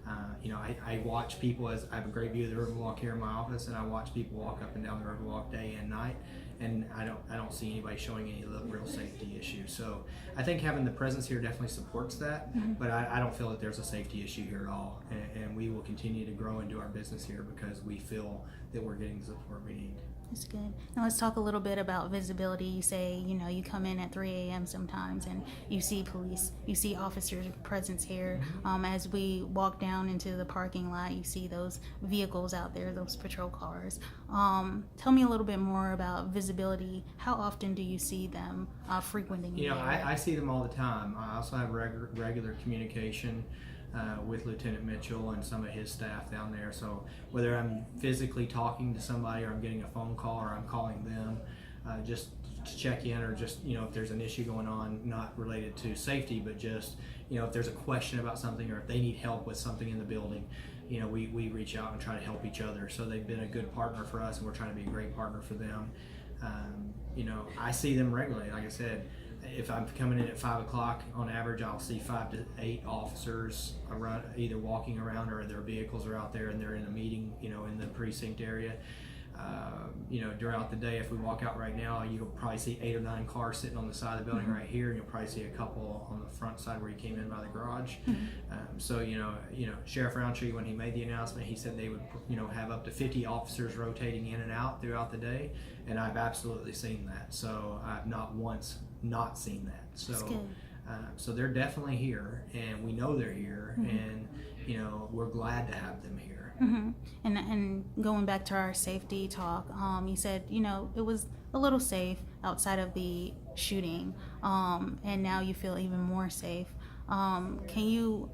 I watch people, as I have a great view of the Riverwalk here in my office, and I watch people walk up and down the Riverwalk day and night, and I don't see anybody showing any real safety issues. So I think having the presence here definitely supports that, but I don't feel that there's a safety issue here at all, and we will continue to grow and do our business here because we feel that we're getting the support we need. That's good. Now let's talk a little bit about visibility. You say, you come in at 3 a.m. sometimes and you see police, you see officers' presence here. As we walk down into the parking lot, you see those vehicles out there, those patrol cars. Tell me a little bit more about visibility. How often do you see them frequenting the area? I see them all the time. I also have regular communication with Lieutenant Mitchell and some of his staff down there. So whether I'm physically talking to somebody or I'm getting a phone call or I'm calling them just to check in, or just if there's an issue going on not related to safety, but just if there's a question about something or if they need help with something in the building, we reach out and try to help each other. So they've been a good partner for us, and we're trying to be a great partner for them. I see them regularly. Like I said, if I'm coming in at 5 o'clock, on average, I'll see 5 to 8 officers around, either walking around or their vehicles are out there and they're in a meeting, in the precinct area. Throughout the day, if we walk out right now, you'll probably see 8 or 9 cars sitting on the side of the building right here, and you'll probably see a couple on the front side where you came in by the garage. Sheriff Roundtree, when he made the announcement, he said they would, have up to 50 officers rotating in and out throughout the day, and I've absolutely seen that. So I've not once not seen that. So they're definitely here, and we know they're here, and we're glad to have them here. And going back to our safety talk, you said it was a little safe outside of the shooting, and now you feel even more safe. Can you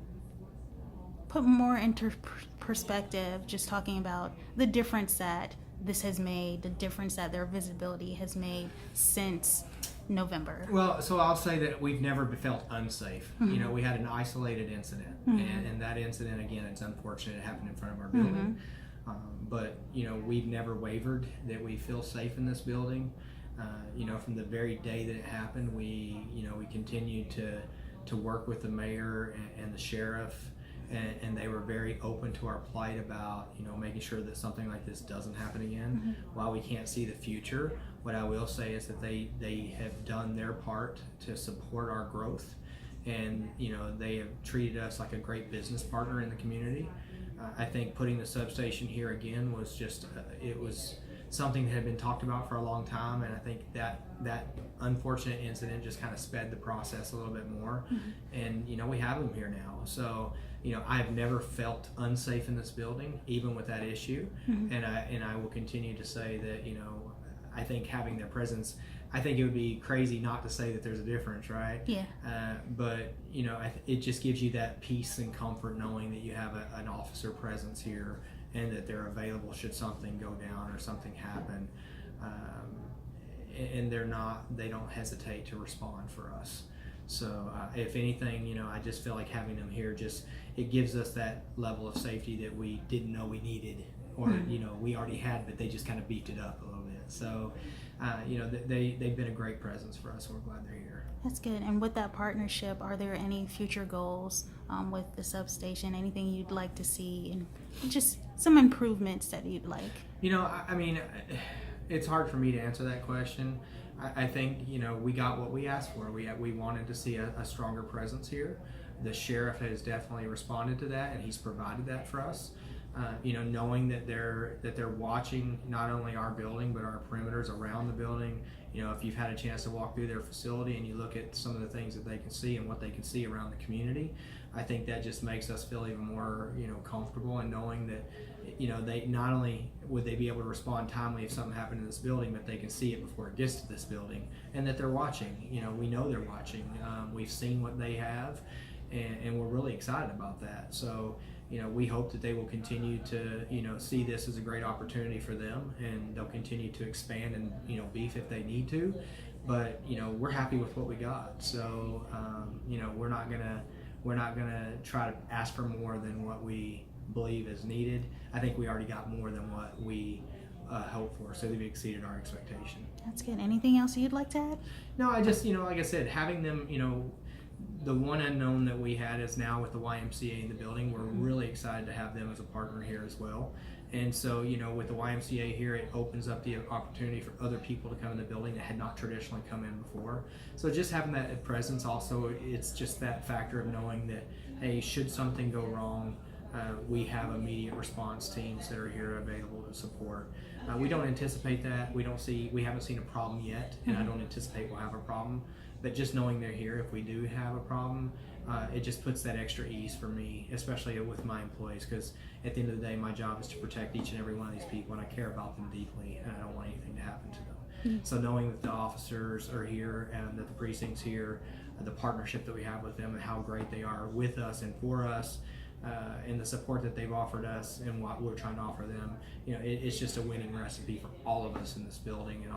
put more into perspective, just talking about the difference that this has made, the difference that their visibility has made since November? Well, so I'll say that we've never felt unsafe. We had an isolated incident, and that incident, again, it's unfortunate it happened in front of our building. But we've never wavered that we feel safe in this building. From the very day that it happened, we continued to work with the mayor and the sheriff, and they were very open to our plight about making sure that something like this doesn't happen again. While we can't see the future, what I will say is that they have done their part to support our growth, and they have treated us like a great business partner in the community. I think putting the substation here again was just it was something that had been talked about for a long time, and I think that unfortunate incident just kind of sped the process a little bit more. And we have them here now, so I've never felt unsafe in this building, even with that issue. And I will continue to say that I think having their presence, I think it would be crazy not to say that there's a difference, right? Yeah. But it just gives you that peace and comfort knowing that you have an officer presence here, and that they're available should something go down or something happen. And they don't hesitate to respond for us. So if anything, I just feel like having them here it gives us that level of safety that we didn't know we needed, or we already had, but they just kind of beefed it up a little bit. So they've been a great presence for us. We're glad they're here. That's good. And with that partnership, are there any future goals with the substation? Anything you'd like to see, and just some improvements that you'd like? It's hard for me to answer that question. I think we got what we asked for. We wanted to see a stronger presence here. The sheriff has definitely responded to that, and he's provided that for us. Knowing that they're watching not only our building but our perimeters around the building. If you've had a chance to walk through their facility and you look at some of the things that they can see and what they can see around the community, I think that just makes us feel even more comfortable, and knowing that they not only would they be able to respond timely if something happened in this building, but they can see it before it gets to this building, and that they're watching. We know they're watching. We've seen what they have, and we're really excited about that. So we hope that they will continue to see this as a great opportunity for them, and they'll continue to expand and beef if they need to. But we're happy with what we got. So we're not gonna try to ask for more than what we believe is needed. I think we already got more than what we hoped for, so they've exceeded our expectation. That's good. Anything else you'd like to add? No, I just like I said, having them The one unknown that we had is now with the YMCA in the building. We're really excited to have them as a partner here as well. And so, with the YMCA here, it opens up the opportunity for other people to come in the building that had not traditionally come in before. So just having that presence also, it's just that factor of knowing that, hey, should something go wrong, we have immediate response teams that are here available to support. We don't anticipate that. We haven't seen a problem yet, and I don't anticipate we'll have a problem. But just knowing they're here, if we do have a problem, it just puts that extra ease for me, especially with my employees, because at the end of the day, my job is to protect each and every one of these people, and I care about them deeply, and I don't want anything to happen to them. So knowing that the officers are here and that the precinct's here, the partnership that we have with them and how great they are with us and for us, and the support that they've offered us and what we're trying to offer them, it's just a winning recipe for all of us in this building. And